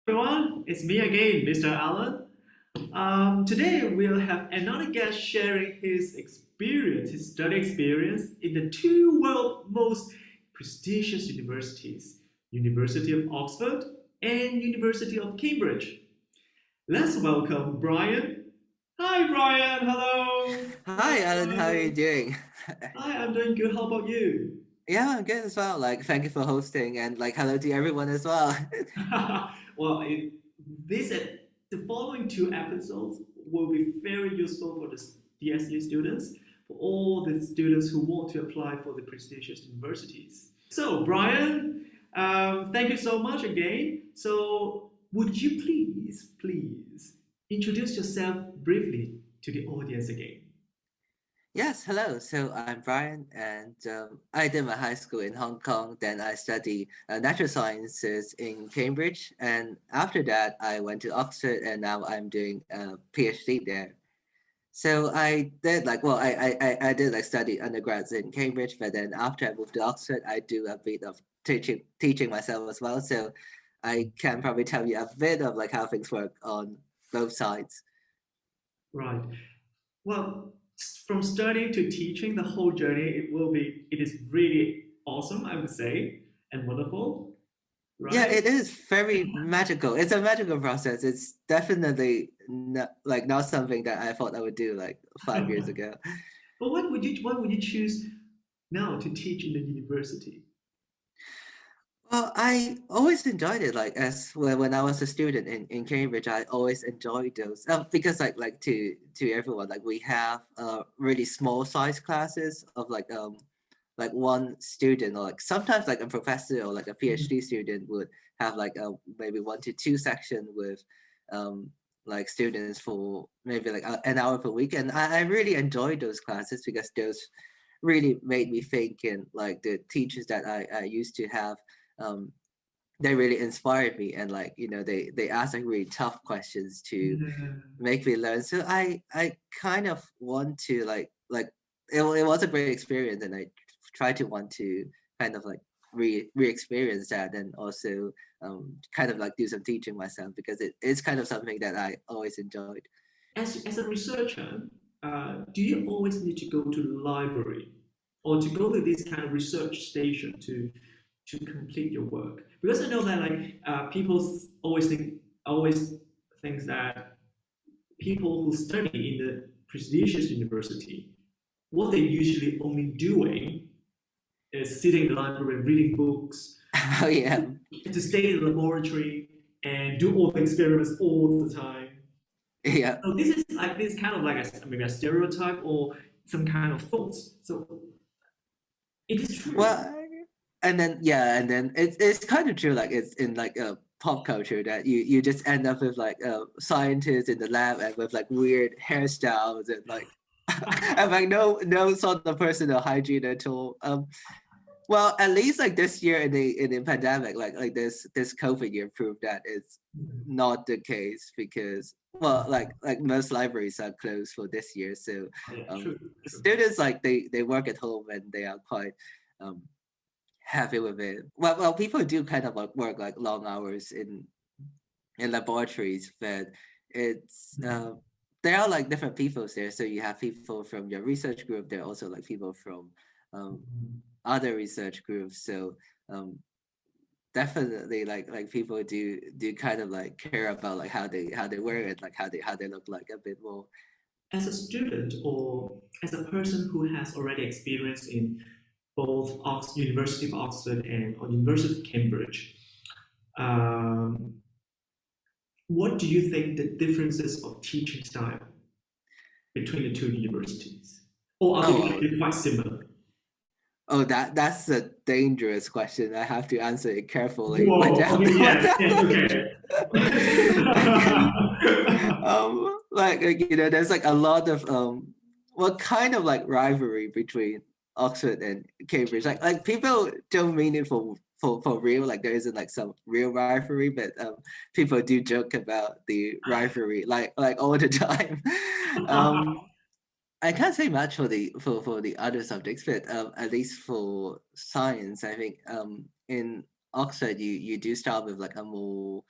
everyone, it's me again, Mr. Allen. Today we'll have another guest sharing his experience, his study experience in the two world most prestigious universities, University of Oxford and University of Cambridge. Let's welcome Brian. Hi Brian, hello. Hi, Alan. How are you Hello. doing? Hi, I'm doing good. How about you? Yeah, I'm good as well. Thank you for hosting, and hello to everyone as well. well, this the following two episodes will be very useful for the DSE students, for all the students who want to apply for the prestigious universities. So, Brian, thank you so much again. So, would you please introduce yourself briefly to the audience again? Yes, hello. So I'm Brian, and I did my high school in Hong Kong. Then I studied natural sciences in Cambridge, and after that, I went to Oxford, and now I'm doing a PhD there. So I did I did study undergrads in Cambridge, but then after I moved to Oxford, I do a bit of teaching myself as well. So I can probably tell you a bit of how things work on both sides. Right. Well, from studying to teaching, the whole journey it is really awesome, I would say, and wonderful, Yeah, right? it is very magical. It's a magical process. It's definitely not something that I thought I would do 5 years ago. But what would you choose now to teach in the university? Well, I always enjoyed it. When I was a student in Cambridge, I always enjoyed those because to everyone we have really small size classes of one student or sometimes a professor or a PhD student would have maybe 1 to 2 section with students for maybe an hour per week, and I really enjoyed those classes because those really made me think, and the teachers that I used to have um, they really inspired me, and they asked really tough questions to Yeah. make me learn. So I kind of want to it was a great experience, and I try to want to kind of re-experience that, and also kind of do some teaching myself because it is kind of something that I always enjoyed. As a researcher, do you always need to go to the library or to go to this kind of research station to complete your work? Because I know that people always thinks that people who study in the prestigious university, what they're usually only doing is sitting in the library reading books, Oh yeah. to stay in the laboratory and do all the experiments all the time. Yeah. So this is like this kind of like maybe a stereotype or some kind of thoughts. So it is true. Well, and then yeah, and then it's kind of true. It's in a pop culture that you just end up with scientists in the lab and with weird hairstyles and and no sort of personal hygiene at all. Well, at least this year in the pandemic, this COVID year proved that it's not the case because most libraries are closed for this year. So Yeah, um, true, true. students they work at home and they are quite um, happy with it. Well, people do kind of work long hours in laboratories, but it's there are different peoples there. So you have people from your research group. There are also people from um, other research groups. So um, definitely people do kind of care about how they wear it, how they look a bit more. As a student or as a person who has already experience in both University of Oxford and or University of Cambridge, um, what do you think the differences of teaching style between the two universities? Or are they Oh, actually quite similar? oh, that's a dangerous question. I have to answer it carefully Whoa, without okay, yes, without yes, okay. okay. There's a lot of what kind of rivalry between Oxford and Cambridge. People don't mean it for real. There isn't some real rivalry, but people do joke about the rivalry all the time. Um, I can't say much for the other subjects, but at least for science, I think in Oxford you do start with a more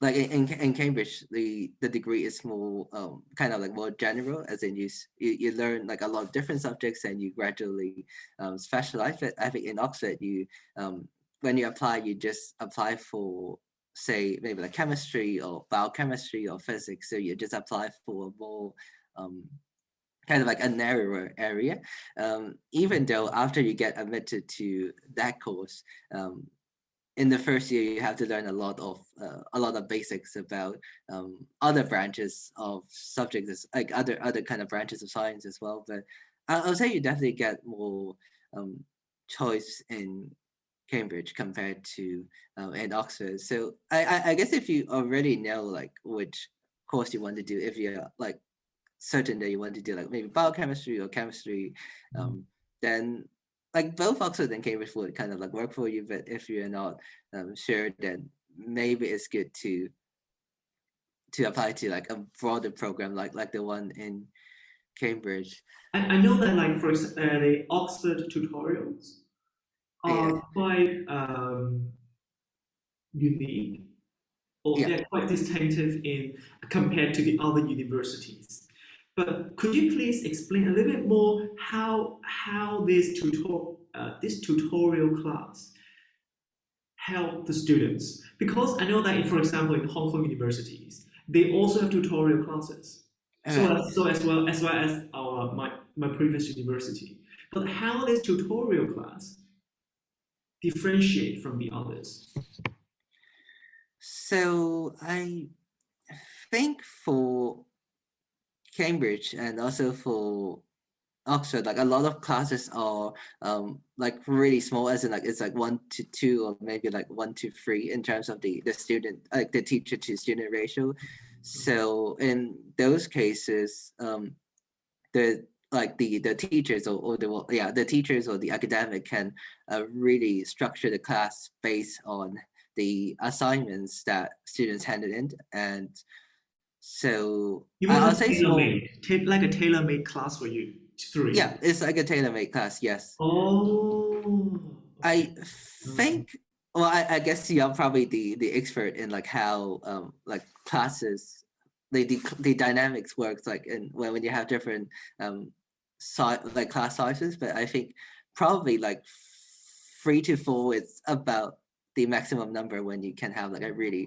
like in Cambridge, the degree is more kind of like more general, as in you learn like a lot of different subjects and you gradually specialize. But I think in Oxford, you when you apply, you just apply for, say, maybe like chemistry or biochemistry or physics. So you just apply for a more um, kind of like a narrower area. Even though after you get admitted to that course, in the first year you have to learn a lot of basics about other branches of subjects, like other kind of branches of science as well. But I'll say you definitely get more um, choice in Cambridge compared to in Oxford. So I guess if you already know like which course you want to do, if you're like certain that you want to do like maybe biochemistry or chemistry, then like both Oxford and Cambridge would kind of like work for you. But if you're not sure, then maybe it's good to apply to like a broader program like the one in Cambridge. I know that, like, for example, the Oxford tutorials Yeah, are quite unique, or yeah. they're quite distinctive in compared to the other universities. But could you please explain a little bit more how this tutorial class help the students? Because I know that, for example, in Hong Kong universities, they also have tutorial classes. Okay. So as well as our my previous university. But how this tutorial class differentiate from the others? So I think for Cambridge and also for Oxford, like a lot of classes are like really small, as in like it's like 1 to 2 or maybe like 1 to 3 in terms of the student, like the teacher to student ratio. So in those cases, the the teachers or the well, yeah, the teachers or the academic can really structure the class based on the assignments that students handed in. And so You mean I'll like say small. like a tailor-made class for you? Three. Yeah, it's like a tailor-made class. Yes, Oh, okay. I think. Well, I guess you're probably the expert in like how like classes, the dynamics works like in when you have different like class sizes. But I think probably like 3 to 4 is about the maximum number when you can have like a really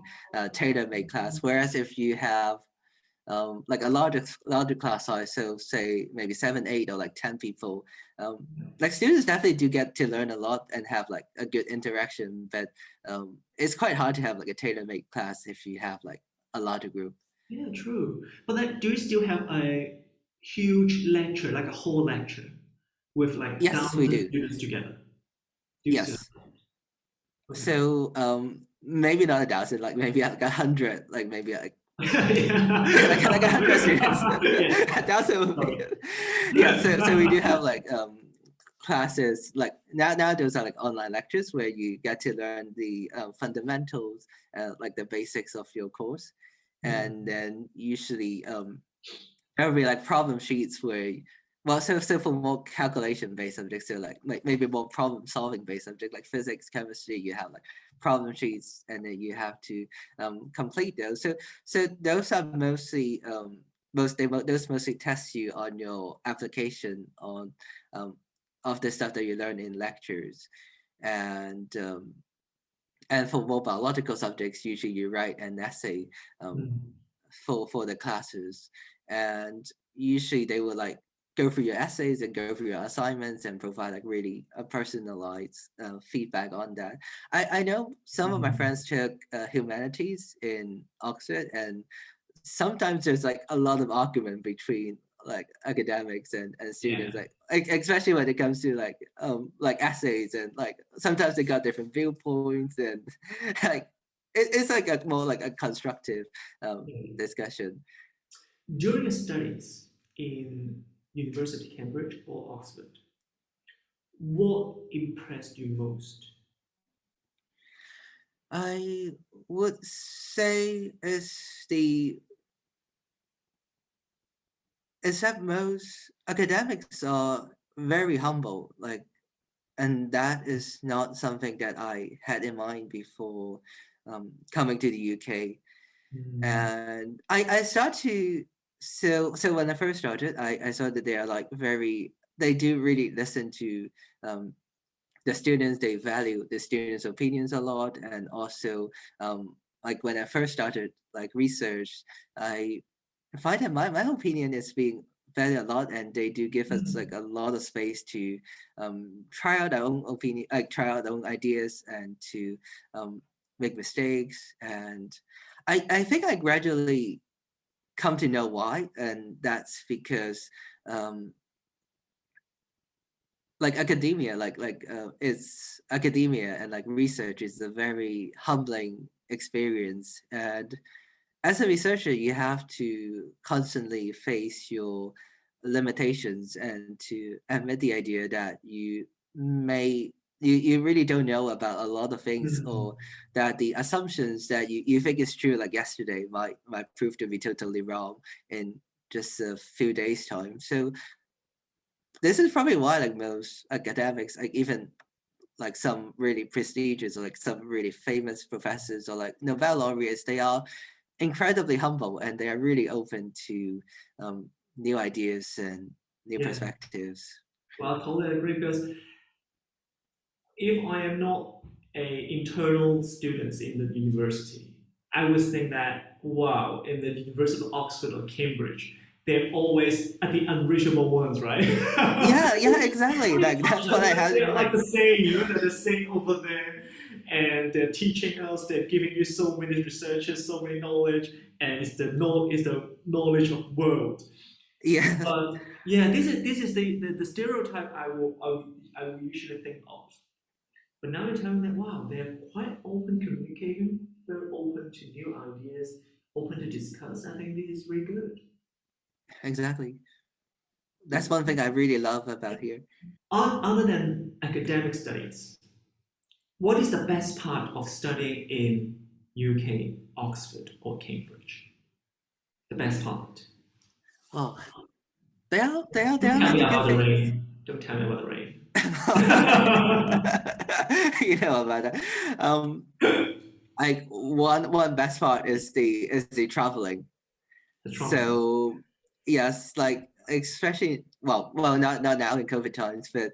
tailor-made class. Whereas if you have like a larger class size, so say maybe 7, 8, or like 10 people. Like students definitely do get to learn a lot and have like a good interaction, but it's quite hard to have like a tailor-made class if you have like a larger group. Yeah, true. But then, do you still have a huge lecture, like a whole lecture, with like Yes, we thousands of do. students together? Do you still Yes. have that? Okay. So maybe not 1,000, like maybe like 100, like maybe like like 100 students. Yeah. 1,000 would be Sorry. good. Yeah. So we do have like classes like now those are like online lectures where you get to learn the fundamentals, like the basics of your course. And then usually there will be like problem sheets where, well, so for more calculation based subjects, so like maybe more problem solving based subject like physics, chemistry, you have like problem sheets and then you have to complete those. So those are mostly those mostly test you on your application on um, of the stuff that you learn in lectures. And and for more biological subjects, usually you write an essay um, Mm. for the classes. And usually they will like go through your essays and go through your assignments and provide like really a personalized feedback on that. I know some of my friends took humanities in Oxford, and sometimes there's like a lot of argument between like academics and Yeah. students, like especially when it comes to like essays, and like sometimes they got different viewpoints, and like it's like a more like a constructive Yeah. discussion. During your studies in University Cambridge or Oxford, what impressed you most? I would say is that most academics are very humble, like, and that is not something that I had in mind before coming to the UK. Mm. And I start to so when I first started, I saw that they are like they do really listen to um the students. They value the students' opinions a lot, and also like when I first started like research, I find that my opinion is being valued a lot, and they do give us like Mm. a lot of space to try out our own opinion, like try out our own ideas, and to um, make mistakes. And I think I gradually come to know why, and that's because um, like academia, it's academia, and like research is a very humbling experience. And as a researcher, you have to constantly face your limitations and to admit the idea that you really don't know about a lot of things, Mm. or that the assumptions that you think is true like yesterday might prove to be totally wrong in just a few days time. So this is probably why like most academics, like even like some really prestigious or like some really famous professors or like Nobel laureates, they are incredibly humble, and they are really open to new ideas and new Yeah. perspectives. Well, I totally agree because if I am not a internal student in the university, I would think that wow, in the University of Oxford or Cambridge, they're always at the unreachable ones, right? Yeah, yeah, exactly. Like that's what I had in They're like mind. the same, they're the same over there, and they're teaching us. They're giving you so many researches, so many knowledge, and it's the knowledge of world. Yeah, But yeah, this is the stereotype I will usually think of. But now you're telling me that wow, they're quite open communicating, very open to new ideas, open to discuss. I think this is really good. exactly. That's one thing I really love about here. Other than academic studies, what is the best part of studying in UK, Oxford, or Cambridge? The best part. Oh, there Don't are tell me many good about the things. rain. Don't tell me about the rain. You know about that. Like one best part is the traveling. The traveling. So yes, like especially not now in COVID times, but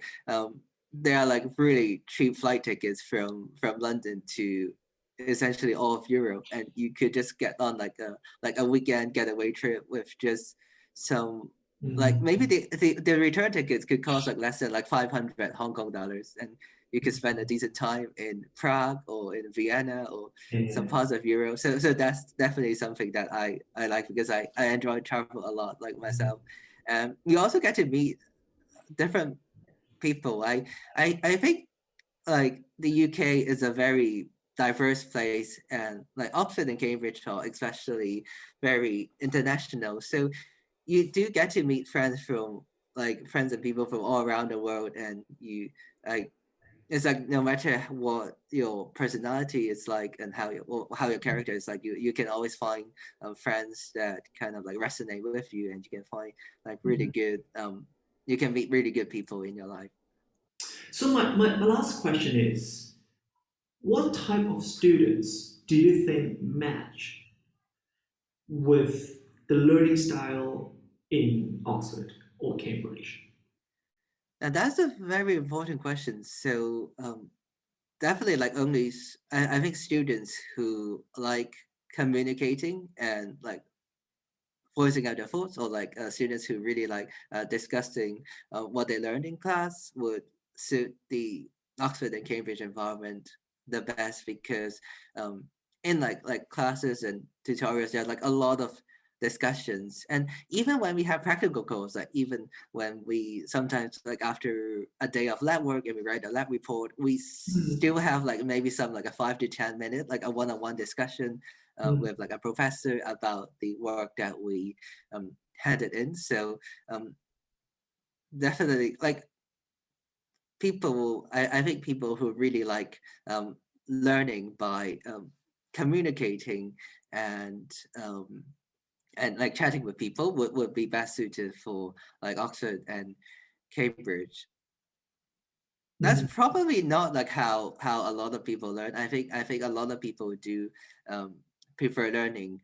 there are like really cheap flight tickets from London to essentially all of Europe, and you could just get on like a weekend getaway trip with just some like maybe Mm. the return tickets could cost like less than like 500 Hong Kong dollars, and you could spend a decent time in Prague or in Vienna or some Yeah. parts of Europe. So that's definitely something that I like, because I enjoy travel a lot like myself. And you also get to meet different people. I think like the UK is a very diverse place, and like Oxford and Cambridge are especially very international. So you do get to meet friends from like friends and people from all around the world, and you like it's like no matter what your personality is like and how your character is like, you can always find friends that kind of like resonate with you, and you can find like really Mhm. good you can meet really good people in your life. So my last question is, what type of students do you think match with the learning style in Oxford or Cambridge? And that's a very important question. So definitely like I think students who like communicating and like voicing out their thoughts, or like students who really like discussing what they learned in class, would suit the Oxford and Cambridge environment the best, because um, in like classes and tutorials, there's like a lot of discussions. And even when we have practical goals, like even when we sometimes like after a day of lab work and we write a lab report, we Mm. still have like maybe some like a 5 to 10 minute like a one-on-one discussion Mm. with like a professor about the work that we handed in. So um, definitely like I think people who really like learning by communicating and um, and like chatting with people would be best suited for like Oxford and Cambridge. That's Mm. probably not like how a lot of people learn. I think a lot of people do um, prefer learning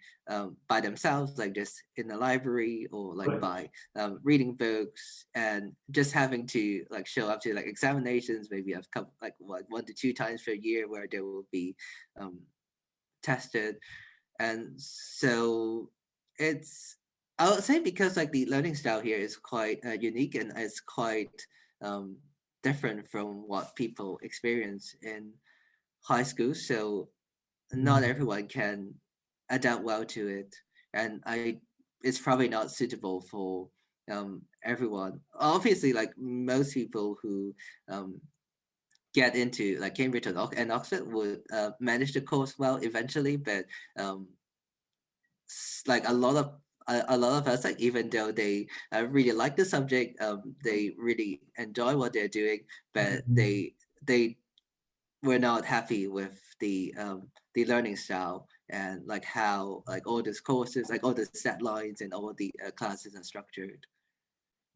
by themselves, like just in the library or like Right. by reading books and just having to like show up to like examinations, maybe I've come like 1 to 2 times per year where they will be um, tested. And so it's, I would say, because like the learning style here is quite unique and it's quite um, different from what people experience in high school. So not Mm. everyone can adapt well to it, and it's probably not suitable for everyone. Obviously, like most people who um, get into like Cambridge and Oxford would manage the course well eventually, but um, like a lot of us, like even though they really like the subject, they really enjoy what they're doing, but Mhm. they were not happy with the learning style and like how like all these courses, like all the set lines and all the classes are structured.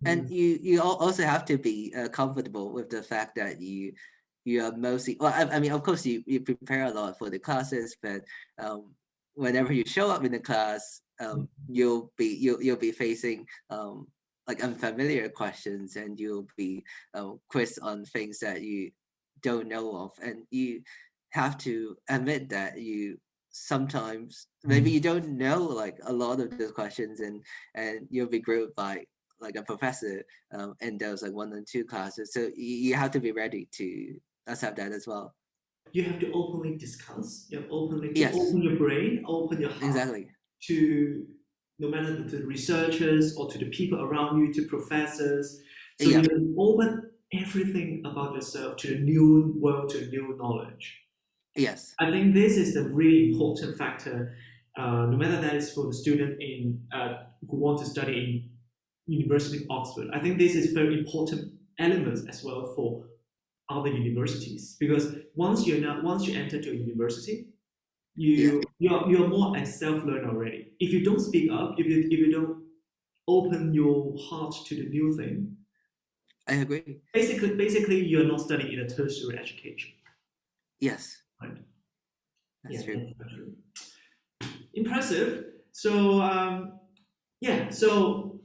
And Mm. also have to be comfortable with the fact that you are mostly, well, I mean, of course you prepare a lot for the classes, but um, whenever you show up in the class, you'll be facing like unfamiliar questions, and you'll be quizzed on things that you don't know of, and you have to admit that you sometimes maybe Mm. you don't know like a lot of those questions, and you'll be grilled by like a professor in those like 1 and 2 classes. So you have to be ready to accept that as well. You have to openly discuss, you have openly to Yes, open your brain, open your heart exactly. to no matter to the researchers or to the people around you, to professors. So Yep. you open everything about yourself to the new world, to new knowledge. Yes. I think this is a really important factor, no matter that is for the student in who want to study in University of Oxford. I think this is very important element as well for other universities because once you enter to a university, Yes. you're more a self learner already. If you don't speak up, if you don't open your heart to the new thing, I agree. basically you're not studying in a tertiary education, Yes, right? that's Yeah, true. that's true. Impressive. So yeah, so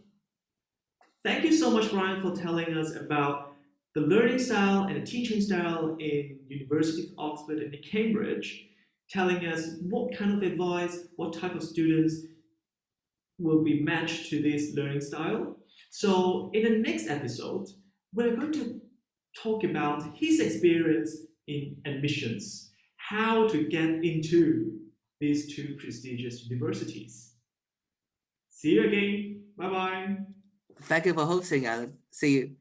thank you so much, Brian, for telling us about the learning style and the teaching style in University of Oxford and Cambridge, telling us what kind of advice, what type of students will be matched to this learning style. So in the next episode, we're going to talk about his experience in admissions, how to get into these two prestigious universities. See you again. Bye bye. Thank you for hosting, Alan. See you.